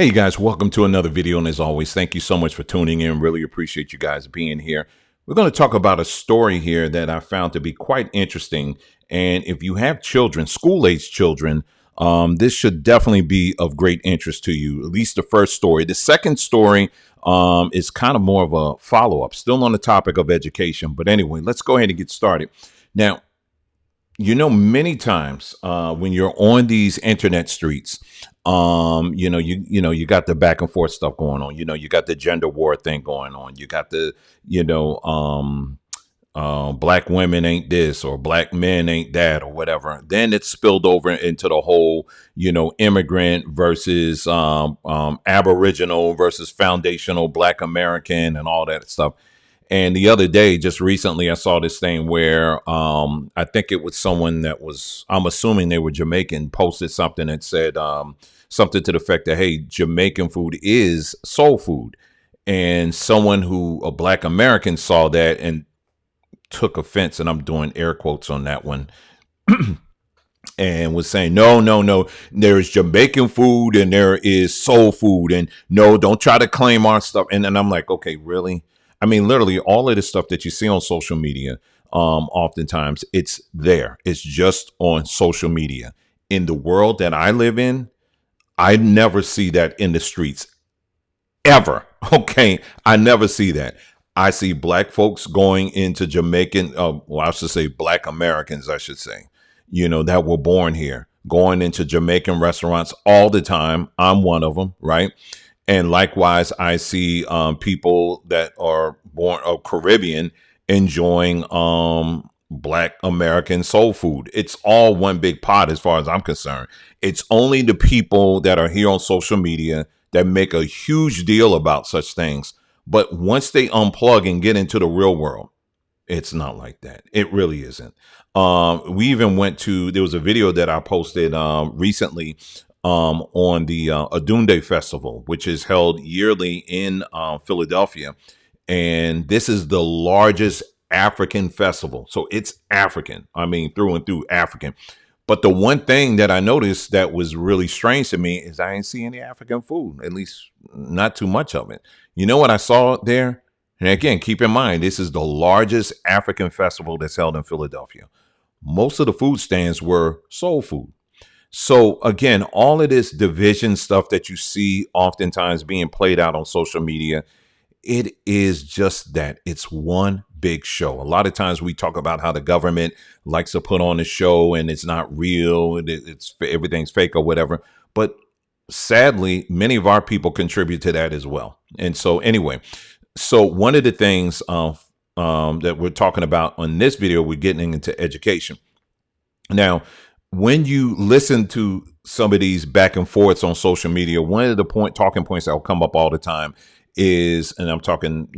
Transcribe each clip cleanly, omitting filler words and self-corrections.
Hey you guys, welcome to another video. And as always, thank you so much for tuning in. Really appreciate you guys being here. We're going to talk about a story here that I found to be quite interesting. And if you have children, school-age children, this should definitely be of great interest to you. At least the first story. The second story is kind of more of a follow-up, still on the topic of education. But anyway, let's go ahead and get started. Now, many times when you're on these internet streets, you got the back and forth stuff going on. You got the gender war thing going on. You got the, you know, black women ain't this or black men ain't that or whatever. Then it's spilled over into the whole, immigrant versus Aboriginal versus foundational Black American and all that stuff. And the other day, just recently, I saw this thing where I think it was someone that was, I'm assuming they were Jamaican, posted something that said something to the effect that, hey, Jamaican food is soul food. And a Black American saw that and took offense, and I'm doing air quotes on that one, and was saying, no, there is Jamaican food and there is soul food. And no, don't try to claim our stuff. And I'm like, okay, really? I mean, literally all of this stuff that you see on social media, oftentimes it's there. It's just on social media. In the world that I live in, I never see that in the streets ever. Okay. I never see that. I see black folks going into Jamaican, I should say Black Americans, I should say, that were born here, going into Jamaican restaurants all the time. I'm one of them, right? And likewise, I see people that are born of Caribbean enjoying Black American soul food. It's all one big pot as far as I'm concerned. It's only the people that are here on social media that make a huge deal about such things. But once they unplug and get into the real world, it's not like that. It really isn't. We even there was a video that I posted recently on the Adunde Festival, which is held yearly in Philadelphia. And this is the largest African festival. So it's African. I mean, through and through African. But the one thing that I noticed that was really strange to me is I didn't see any African food, at least not too much of it. You know what I saw there? And again, keep in mind, this is the largest African festival that's held in Philadelphia. Most of the food stands were soul food. So again, all of this division stuff that you see oftentimes being played out on social media, it is just that. It's one big show. A lot of times we talk about how the government likes to put on a show and it's not real, everything's fake or whatever. But sadly, many of our people contribute to that as well. And so anyway, so one of the things that we're talking about on this video, we're getting into education. Now, when you listen to some of these back and forths on social media, one of the talking points that will come up all the time is, and I'm talking,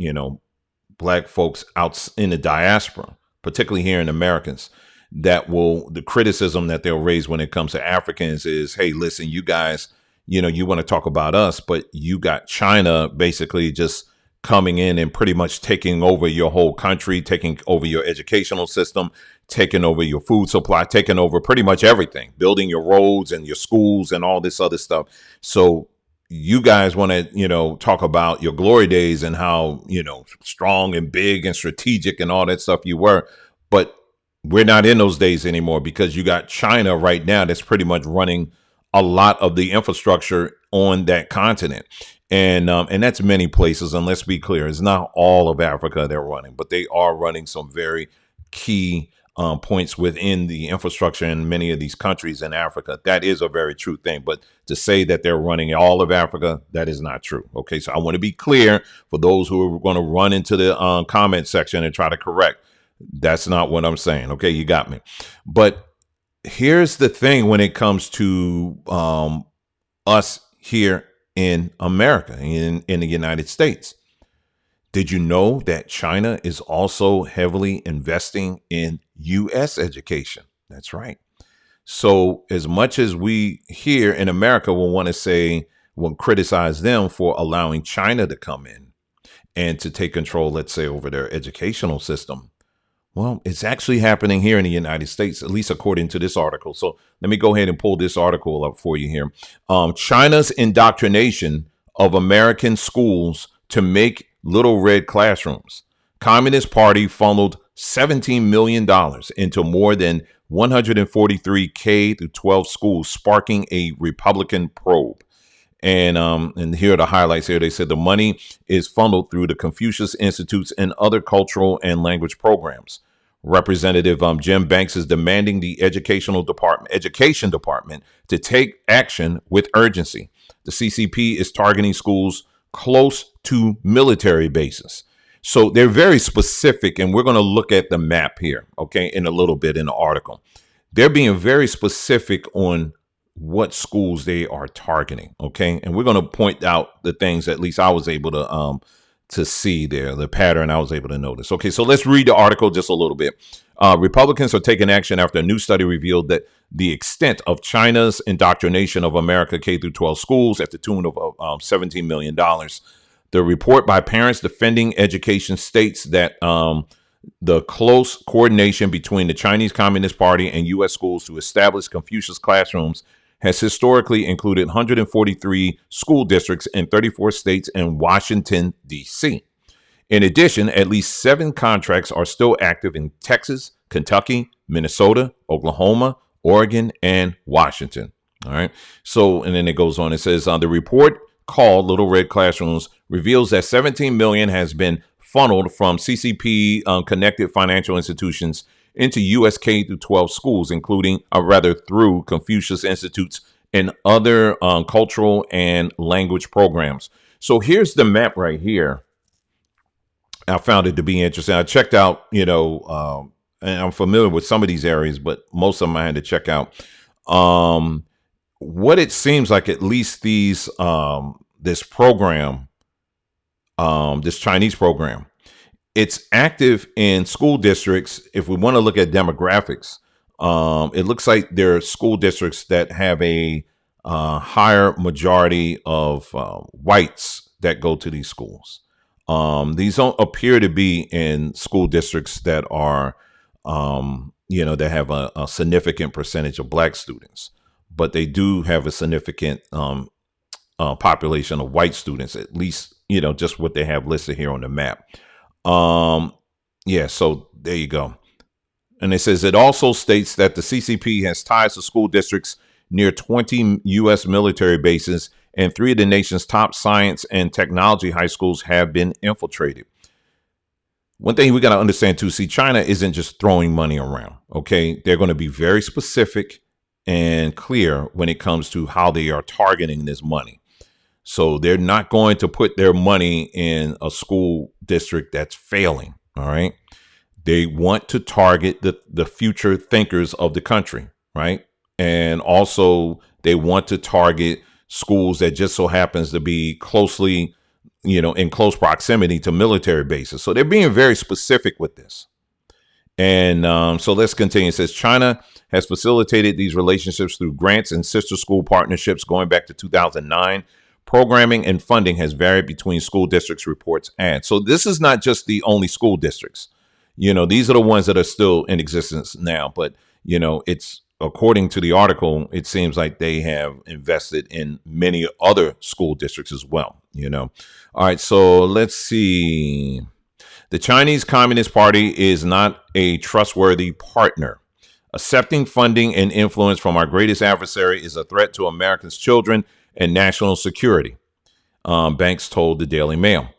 black folks out in the diaspora, particularly here in Americans, the criticism that they'll raise when it comes to Africans is, hey, listen, you guys, you want to talk about us, but you got China basically just coming in and pretty much taking over your whole country, taking over your educational system, taking over your food supply, taking over pretty much everything, building your roads and your schools and all this other stuff. So you guys want to, talk about your glory days and how, strong and big and strategic and all that stuff you were. But we're not in those days anymore because you got China right now that's pretty much running a lot of the infrastructure on that continent. And that's many places. And let's be clear, it's not all of Africa they're running, but they are running some very key points within the infrastructure in many of these countries in Africa. That is a very true thing. But to say that they're running all of Africa, that is not true. Okay, so I want to be clear for those who are going to run into the comment section and try to correct. That's not what I'm saying. Okay, you got me. But here's the thing when it comes to us here in America, in the United States. Did you know that China is also heavily investing in U.S. education? That's right. So as much as we here in America will criticize them for allowing China to come in and to take control, let's say, over their educational system, Well, it's actually happening here in the United States, at least according to this article. So let me go ahead and pull this article up for you here. China's indoctrination of American schools to make little red classrooms. Communist Party funneled $17 million into more than 143 K through 12 schools, sparking a Republican probe. And here are the highlights here. They said the money is funneled through the Confucius Institutes and other cultural and language programs. Representative Jim Banks is demanding the education department to take action with urgency. The CCP is targeting schools close to military bases. So they're very specific, and we're going to look at the map here, okay, in a little bit in the article. They're being very specific on what schools they are targeting, okay? And we're going to point out the things at least I was able to see there, the pattern I was able to notice. Okay, so let's read the article just a little bit. Republicans are taking action after a new study revealed that the extent of China's indoctrination of America K through 12 schools at the tune of $17 million. The report by Parents Defending Education states that the close coordination between the Chinese Communist Party and U.S. schools to establish Confucius classrooms has historically included 143 school districts in 34 states and Washington, D.C. In addition, at least 7 contracts are still active in Texas, Kentucky, Minnesota, Oklahoma, Oregon, and Washington. All right. So, and then it goes on. It says the report called Little Red Classrooms reveals that 17 million has been funneled from CCP connected financial institutions into U.S. K through 12 schools, including, through Confucius Institutes and other cultural and language programs. So here's the map right here. I found it to be interesting. I checked out, and I'm familiar with some of these areas, but most of them I had to check out. What it seems like, at least these this program, this Chinese program, it's active in school districts. If we want to look at demographics, it looks like there are school districts that have a higher majority of whites that go to these schools. These don't appear to be in school districts that are, that have a significant percentage of black students, but they do have a significant population of white students, at least, just what they have listed here on the map. So there you go. And it says it also states that the CCP has ties to school districts near 20 U.S. military bases, and 3 of the nation's top science and technology high schools have been infiltrated. One thing we got to understand too, see, China isn't just throwing money around. Okay. They're going to be very specific and clear when it comes to how they are targeting this money. So they're not going to put their money in a school district that's failing. All right. They want to target the future thinkers of the country. Right. And also they want to target schools that just so happens to be closely, in close proximity to military bases. So they're being very specific with this. And so let's continue. It says China has facilitated these relationships through grants and sister school partnerships going back to 2009. Programming and funding has varied between school districts, reports add. So this is not just the only school districts. These are the ones that are still in existence now. But, it's according to the article, it seems like they have invested in many other school districts as well. All right. So let's see. The Chinese Communist Party is not a trustworthy partner. Accepting funding and influence from our greatest adversary is a threat to Americans' children and national security, Banks told the Daily Mail.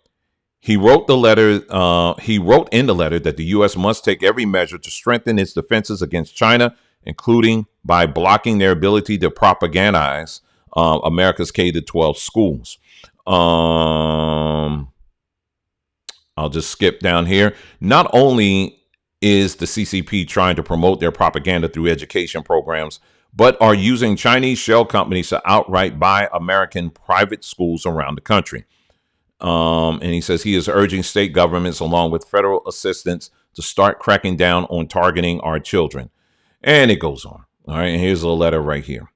He wrote in the letter that the U.S. must take every measure to strengthen its defenses against China, including by blocking their ability to propagandize America's K-12 schools. I'll just skip down here. Not only is the CCP trying to promote their propaganda through education programs, but are using Chinese shell companies to outright buy American private schools around the country. And he says he is urging state governments, along with federal assistance, to start cracking down on targeting our children. And it goes on. All right. And here's a letter right here.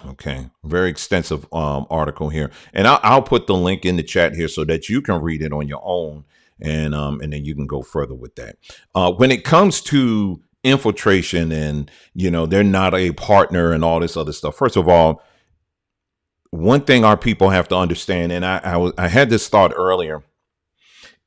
Okay. Very extensive article here. And I'll put the link in the chat here so that you can read it on your own and then you can go further with that. When it comes to infiltration and they're not a partner and all this other stuff. First of all, one thing our people have to understand, and I had this thought earlier,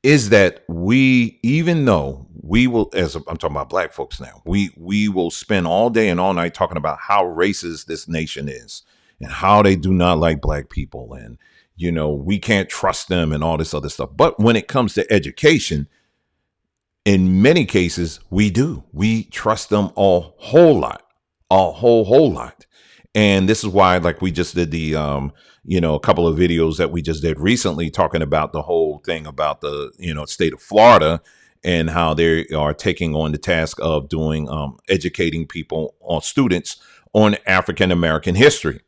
is that we, even though we will, as I'm talking about black folks now, we will spend all day and all night talking about how racist this nation is and how they do not like black people, and we can't trust them and all this other stuff. But when it comes to education, in many cases, we do. We trust them a whole lot, a whole lot. And this is why, like, we just did the, a couple of videos that we just did recently talking about the whole thing about the, state of Florida and how they are taking on the task of doing, educating people or students on African American history.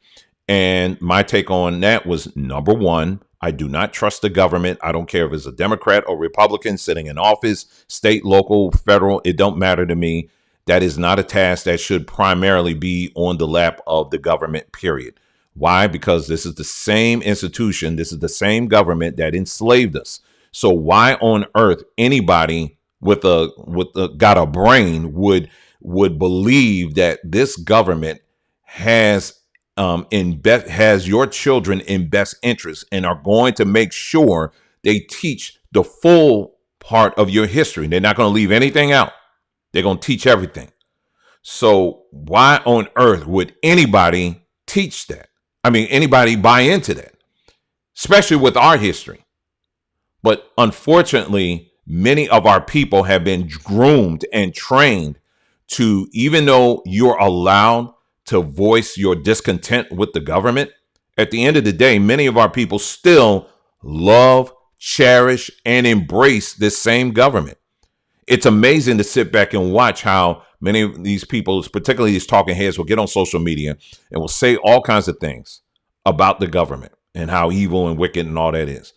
And my take on that was, number one, I do not trust the government. I don't care if it's a Democrat or Republican sitting in office, state, local, federal. It don't matter to me. That is not a task that should primarily be on the lap of the government, period. Why? Because this is the same institution. This is the same government that enslaved us. So why on earth anybody with got a brain would believe that this government has has your children in best interest and are going to make sure they teach the full part of your history? They're not going to leave anything out. They're going to teach everything. So why on earth would anybody teach that? I mean, anybody buy into that, especially with our history? But unfortunately, many of our people have been groomed and trained to, even though you're allowed to voice your discontent with the government, at the end of the day, many of our people still love, cherish, and embrace this same government. It's amazing to sit back and watch how many of these people, particularly these talking heads, will get on social media and will say all kinds of things about the government and how evil and wicked and all that is.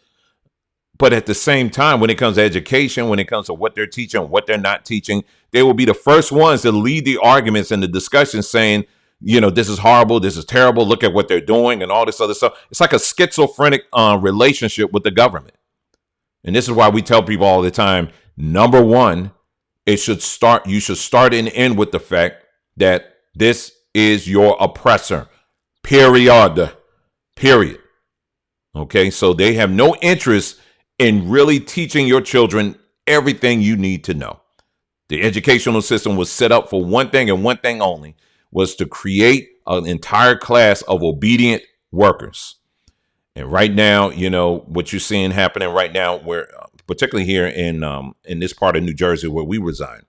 But at the same time, when it comes to education, when it comes to what they're teaching, what they're not teaching, they will be the first ones to lead the arguments and the discussion saying, this is horrible, this is terrible, look at what they're doing and all this other stuff. It's like a schizophrenic relationship with the government. And this is why we tell people all the time, number one, you should start and end with the fact that this is your oppressor. Period. Okay, so they have no interest in really teaching your children everything you need to know. The educational system was set up for one thing and one thing only, was to create an entire class of obedient workers. And right now, what you're seeing happening right now, where particularly here in this part of New Jersey where we reside,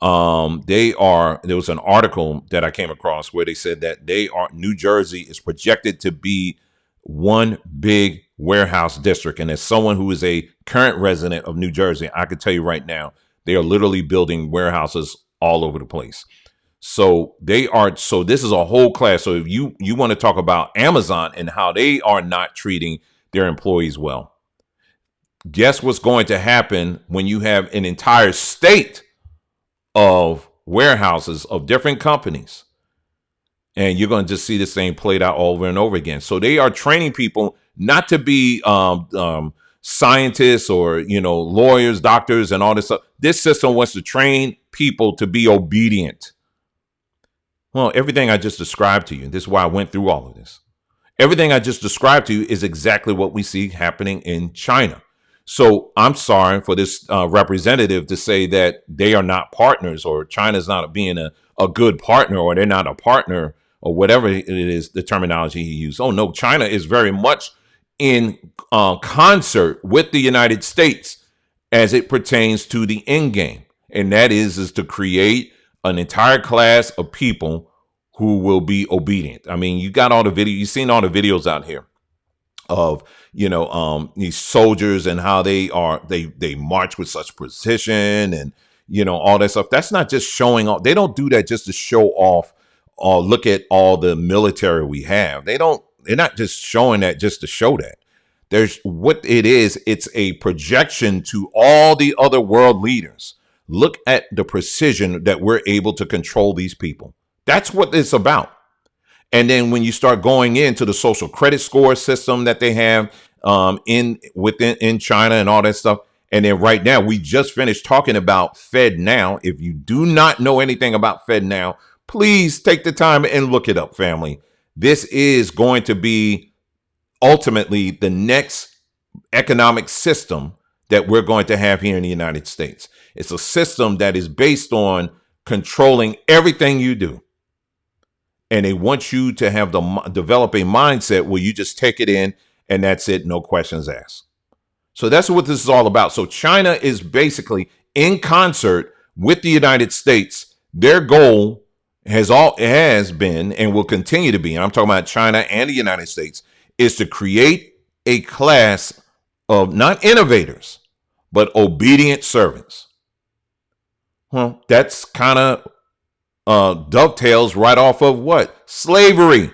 there was an article that I came across where they said that New Jersey is projected to be one big warehouse district. And as someone who is a current resident of New Jersey, I can tell you right now, they are literally building warehouses all over the place. So this is a whole class. So if you want to talk about Amazon and how they are not treating their employees well, guess what's going to happen when you have an entire state of warehouses of different companies? And you're going to just see this thing played out over and over again. So they are training people not to be scientists or, lawyers, doctors, and all this stuff. This system wants to train people to be obedient. Well, everything I just described to you, this is why I went through all of this. Everything I just described to you is exactly what we see happening in China. So I'm sorry for this representative to say that they are not partners, or China's not being a good partner, or they're not a partner, or whatever it is, the terminology he used. Oh, no, China is very much in concert with the United States as it pertains to the end game. And that is to create an entire class of people who will be obedient. I mean, you got all the video, you've seen all the videos out here of, these soldiers and how they march with such precision and, all that stuff. That's not just showing off. They don't do that just to show off or look at all the military we have. They're not just showing that just to show that. There's what it is. It's a projection to all the other world leaders. Look at the precision that we're able to control these people. That's what it's about. And then when you start going into the social credit score system that they have in China and all that stuff, And then right now, we just finished talking about Fed Now. If you do not know anything about Fed Now, please take the time and look it up, family. This is going to be ultimately the next economic system that we're going to have here in the United States. It's a system that is based on controlling everything you do. And they want you to have develop a mindset where you just take it in and that's it, no questions asked. So that's what this is all about. So China is basically in concert with the United States. Their goal has been and will continue to be, and I'm talking about China and the United States, is to create a class of not innovators, but obedient servants. Well, that's kind of dovetails right off of what? Slavery.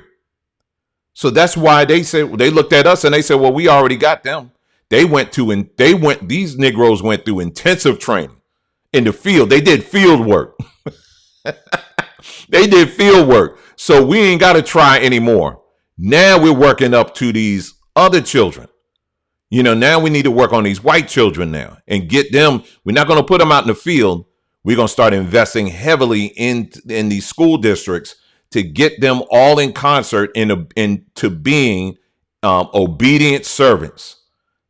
So that's why they said, they looked at us and they said, well, we already got them. These Negroes went through intensive training in the field. They did field work. They did field work. So we ain't got to try anymore. Now we're working up to these other children. Now we need to work on these white children now and get them. We're not going to put them out in the field. We're going to start investing heavily in these school districts to get them all in concert into being obedient servants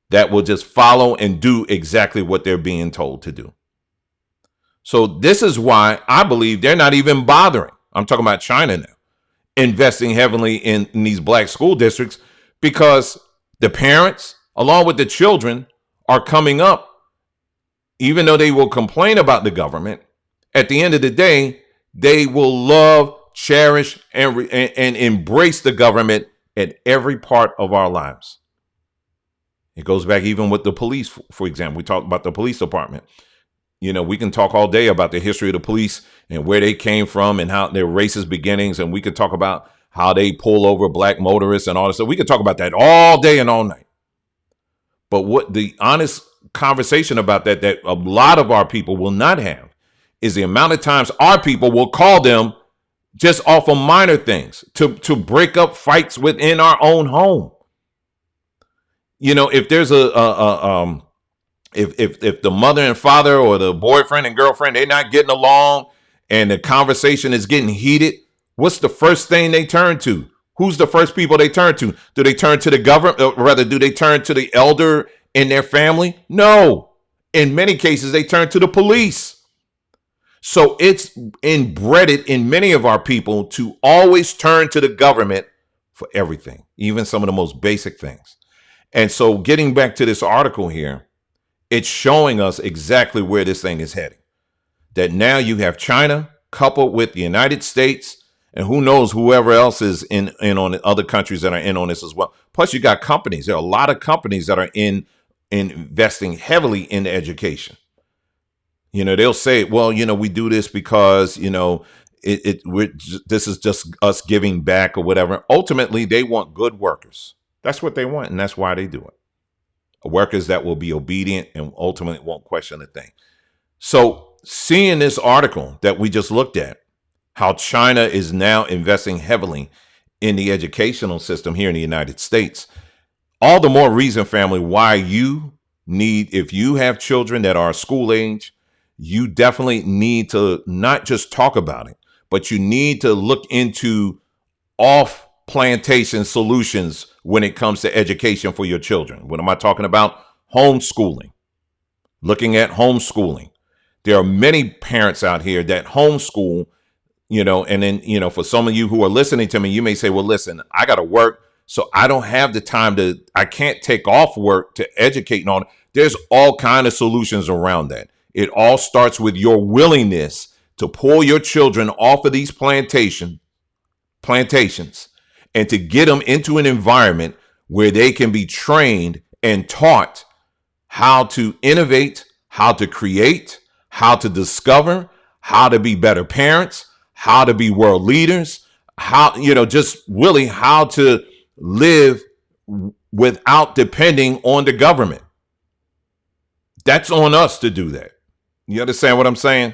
that will just follow and do exactly what they're being told to do. So this is why I believe they're not even bothering. I'm talking about China now, investing heavily in these black school districts, because the parents, along with the children, are coming up, even though they will complain about the government. At the end of the day, they will love, cherish, and embrace the government at every part of our lives. It goes back even with the police, for example. We talked about the police department. We can talk all day about the history of the police and where they came from and how their racist beginnings. And we could talk about how they pull over black motorists and all this stuff. We could talk about that all day and all night. But what the honest conversation about that a lot of our people will not have is the amount of times our people will call them just off of minor things to break up fights within our own home. If there's if the mother and father or the boyfriend and girlfriend, they're not getting along and the conversation is getting heated, what's the first thing they turn to? Who's the first people they turn to? Do they turn to the government, or rather, do they turn to the elder in their family? No. In many cases, they turn to the police. So it's inbred in many of our people to always turn to the government for everything, even some of the most basic things. And so getting back to this article here, it's showing us exactly where this thing is heading. That now you have China coupled with the United States, and who knows whoever else is in on other countries that are in on this as well. Plus, you got companies. There are a lot of companies that are investing heavily in education. They'll say, well, we do this because, this is just us giving back or whatever. Ultimately, they want good workers. That's what they want, and that's why they do it. Workers that will be obedient and ultimately won't question a thing. So seeing this article that we just looked at, how China is now investing heavily in the educational system here in the United States, all the more reason, family, why you need, if you have children that are school age, you definitely need to not just talk about it, but you need to look into off plantation solutions when it comes to education for your children. What am I talking about? Homeschooling. Looking at homeschooling. There are many parents out here that homeschool, and then, for some of you who are listening to me, you may say, well, listen, I got to work, so I don't have the time I can't take off work to educate and all. There's all kinds of solutions around that. It all starts with your willingness to pull your children off of these plantations and to get them into an environment where they can be trained and taught how to innovate, how to create, how to discover, how to be better parents, how to be world leaders, how, just really how to live without depending on the government. That's on us to do that. You understand what I'm saying?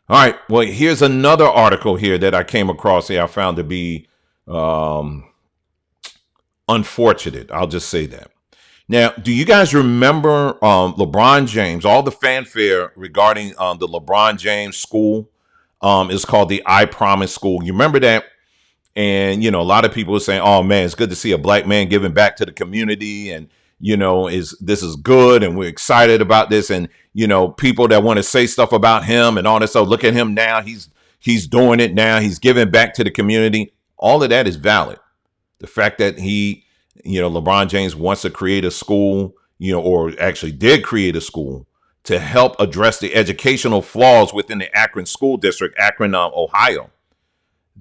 All right. Well, here's another article here that I came across here. I found to be unfortunate. I'll just say that. Now, do you guys remember LeBron James? All the fanfare regarding the LeBron James school is called the I Promise School. You remember that? And a lot of people are saying, "Oh man, it's good to see a black man giving back to the community," and is this is good, and we're excited about this. And people that want to say stuff about him and all this stuff. Look at him now; he's doing it now. He's giving back to the community. All of that is valid. The fact that LeBron James wants to create a school, or actually did create a school to help address the educational flaws within the Akron school district, Akron, Ohio.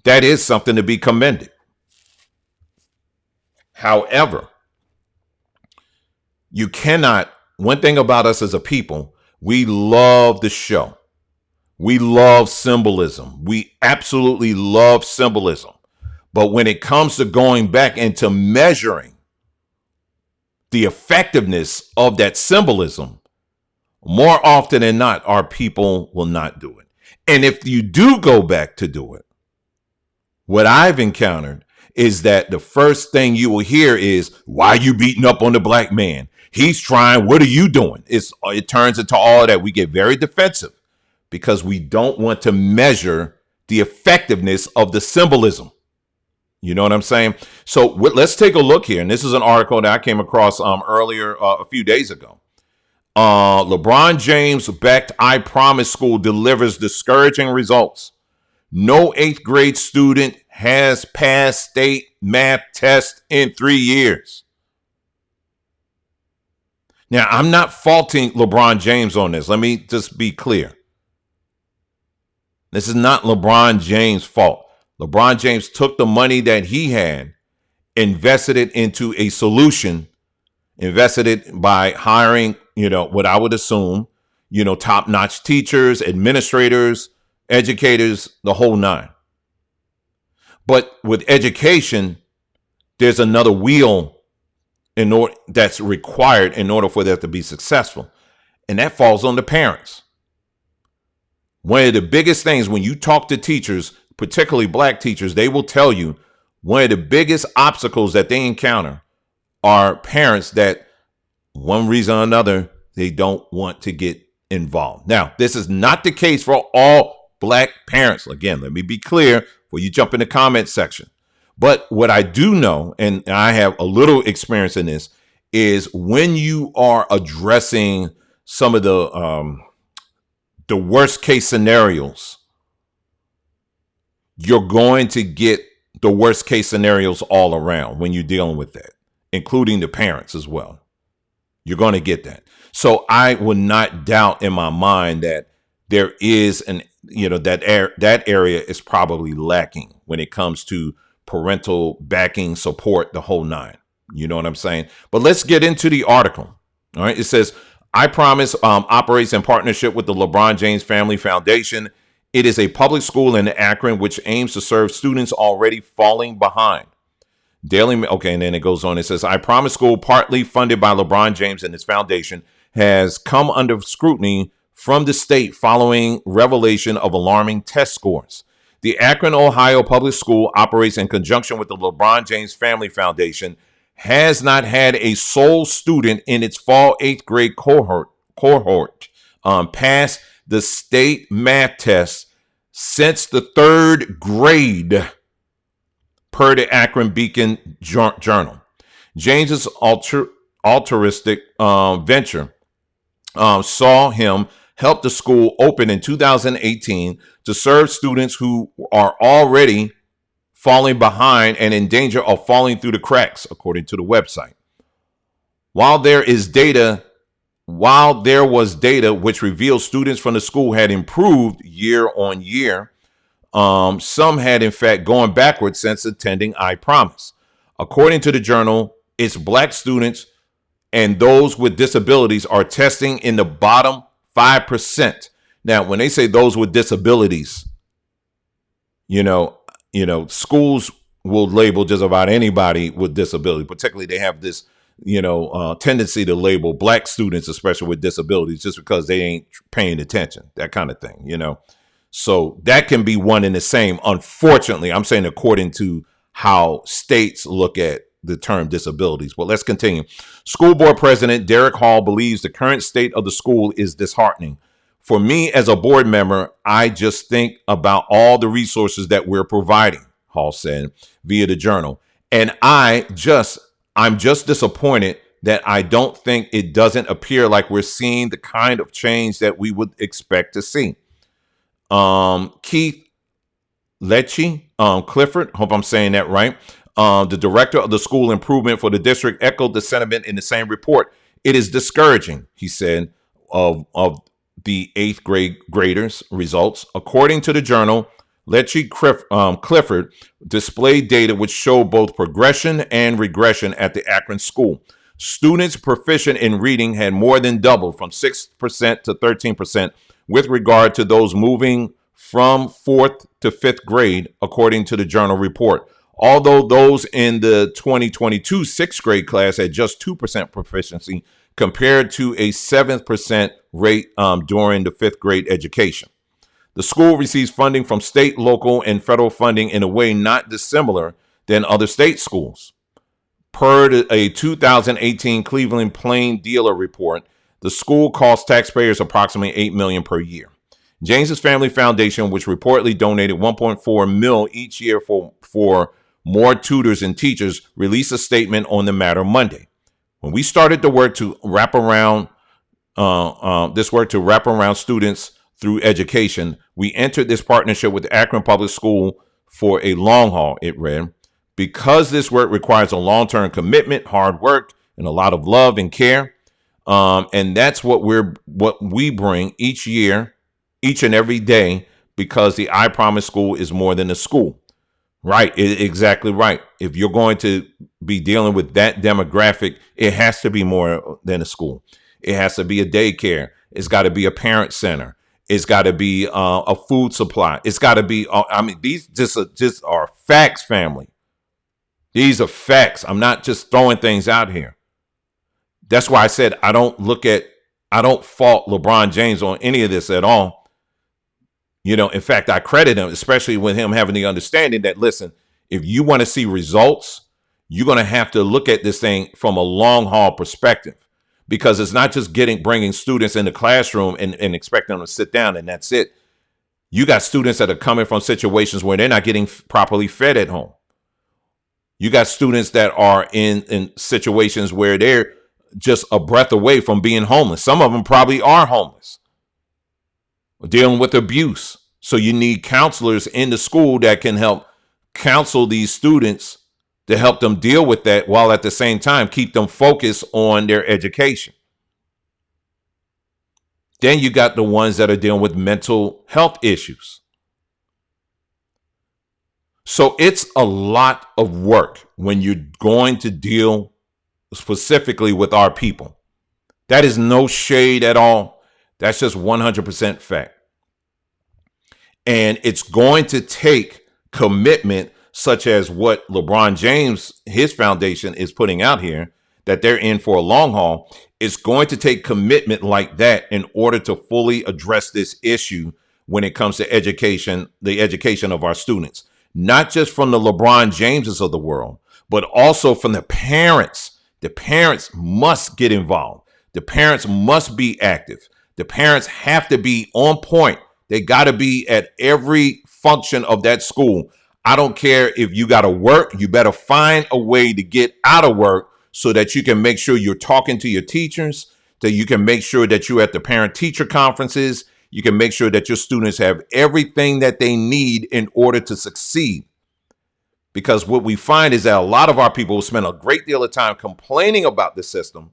That is something to be commended. However, you cannot, one thing about us as a people, we love the show. We love symbolism. We absolutely love symbolism. But when it comes to going back into measuring the effectiveness of that symbolism, more often than not, our people will not do it. And if you do go back to do it, what I've encountered is that the first thing you will hear is, "Why are you beating up on the black man? He's trying. What are you doing?" It turns into all of that. We get very defensive because we don't want to measure the effectiveness of the symbolism. You know what I'm saying? So let's take a look here. And this is an article that I came across earlier a few days ago. LeBron James backed I Promise School delivers discouraging results. No 8th grade student has passed state math test in 3 years. Now, I'm not faulting LeBron James on this. Let me just be clear. This is not LeBron James' fault. LeBron James took the money that he had, invested it into a solution, invested it by hiring, what I would assume, top-notch teachers, administrators, educators, the whole nine. But with education, there's another wheel that's required in order for that to be successful. And that falls on the parents. One of the biggest things when you talk to teachers, particularly black teachers, they will tell you one of the biggest obstacles that they encounter are parents that one reason or another, they don't want to get involved. Now, this is not the case for all black parents. Again, let me be clear before you jump in the comment section. But what I do know, and I have a little experience in this, is when you are addressing some of the worst case scenarios, you're going to get the worst case scenarios all around when you're dealing with that, including the parents as well. You're going to get that. So I would not doubt in my mind that there is that area is probably lacking when it comes to parental backing, support, the whole nine. You know what I'm saying? But let's get into the article. All right. It says, I Promise operates in partnership with the LeBron James Family Foundation. It is a public school in Akron which aims to serve students already falling behind. Okay, and then it goes on. It says, I Promise School, partly funded by LeBron James and his foundation, has come under scrutiny from the state following revelation of alarming test scores. The Akron, Ohio Public School operates in conjunction with the LeBron James Family Foundation, has not had a sole student in its fall 8th grade cohort pass the state math test since the 3rd grade, per the Akron Beacon Journal. James's altruistic venture saw him help the school open in 2018 to serve students who are already falling behind and in danger of falling through the cracks, according to the website. While there was data which revealed students from the school had improved year on year, some had in fact gone backwards since attending I Promise. According to the journal, its black students and those with disabilities are testing in the bottom 5%. Now, when they say those with disabilities, schools will label just about anybody with disability. Particularly, they have this, tendency to label black students, especially with disabilities, just because they ain't paying attention, that kind of thing, So that can be one and the same. Unfortunately, I'm saying according to how states look at the term disabilities. But let's continue. School board president Derek Hall believes the current state of the school is disheartening. For me as a board member, I just think about all the resources that we're providing, Hall said via the Journal. And I'm just disappointed that I don't think it doesn't appear like we're seeing the kind of change that we would expect to see. Keith Lecce, Clifford, hope I'm saying that right. The director of the school improvement for the district echoed the sentiment in the same report. It is discouraging, he said, of the eighth grade graders' results. According to the Journal, Lecce Clifford displayed data which show both progression and regression at the Akron school. Students proficient in reading had more than doubled from 6% to 13% with regard to those moving from 4th to 5th grade, according to the Journal report. Although those in the 2022 6th grade class had just 2% proficiency compared to a 7% rate during the 5th grade education. The school receives funding from state, local, and federal funding in a way not dissimilar than other state schools. Per a 2018 Cleveland Plain Dealer report, the school costs taxpayers approximately $8 million per year. James's Family Foundation, which reportedly donated $1.4 million each year for more tutors and teachers, released a statement on the matter Monday. When we started the work to wrap around students through education, we entered this partnership with Akron Public School for a long haul, it read. Because this work requires a long-term commitment, hard work, and a lot of love and care, and that's what we bring each year, each and every day, because the I Promise School is more than a school. Right, exactly right. If you're going to be dealing with that demographic, it has to be more than a school. It has to be a daycare. It's got to be a parent center. It's got to be a food supply. It's got to be. These just are facts, family. These are facts. I'm not just throwing things out here. That's why I said I don't fault LeBron James on any of this at all. You know, in fact, I credit him, especially with him having the understanding that, listen, if you want to see results, you're going to have to look at this thing from a long haul perspective, because it's not just bringing students in the classroom and expecting them to sit down and that's it. You got students that are coming from situations where they're not getting properly fed at home. You got students that are in situations where they're just a breath away from being homeless. Some of them probably are homeless, dealing with abuse. So you need counselors in the school that can help counsel these students to help them deal with that, while at the same time keep them focused on their education. Then you got the ones that are dealing with mental health issues. So it's a lot of work when you're going to deal specifically with our people. That is no shade at all. That's just 100% fact. And it's going to take commitment, such as what LeBron James, his foundation, is putting out here, that they're in for a long haul. It's going to take commitment like that in order to fully address this issue when it comes to education, the education of our students, not just from the LeBron Jameses of the world, but also from the parents. The parents must get involved. The parents must be active. The parents have to be on point. They got to be at every function of that school. I don't care if you got to work. You better find a way to get out of work so that you can make sure you're talking to your teachers, that you can make sure that you're at the parent-teacher conferences. You can make sure that your students have everything that they need in order to succeed. Because what we find is that a lot of our people spend a great deal of time complaining about the system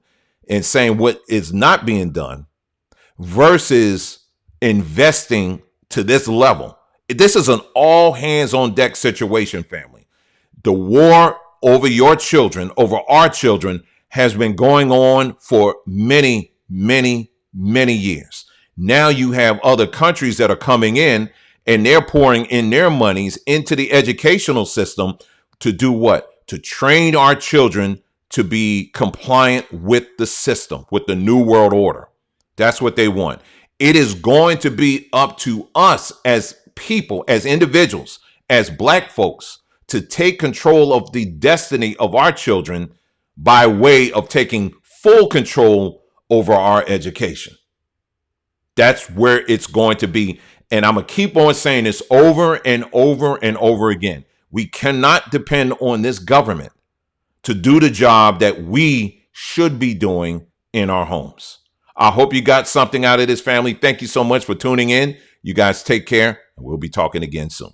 and saying what is not being done versus investing to this level. This is an all hands on deck situation, family. The war over your children, over our children, has been going on for many, many, many years. Now you have other countries that are coming in and they're pouring in their monies into the educational system to do what? To train our children to be compliant with the system, with the New World Order. That's what they want. It is going to be up to us as people, as individuals, as Black folks, to take control of the destiny of our children by way of taking full control over our education. That's where it's going to be. And I'm going to keep on saying this over and over and over again. We cannot depend on this government to do the job that we should be doing in our homes. I hope you got something out of this, family. Thank you so much for tuning in. You guys take care, and we'll be talking again soon.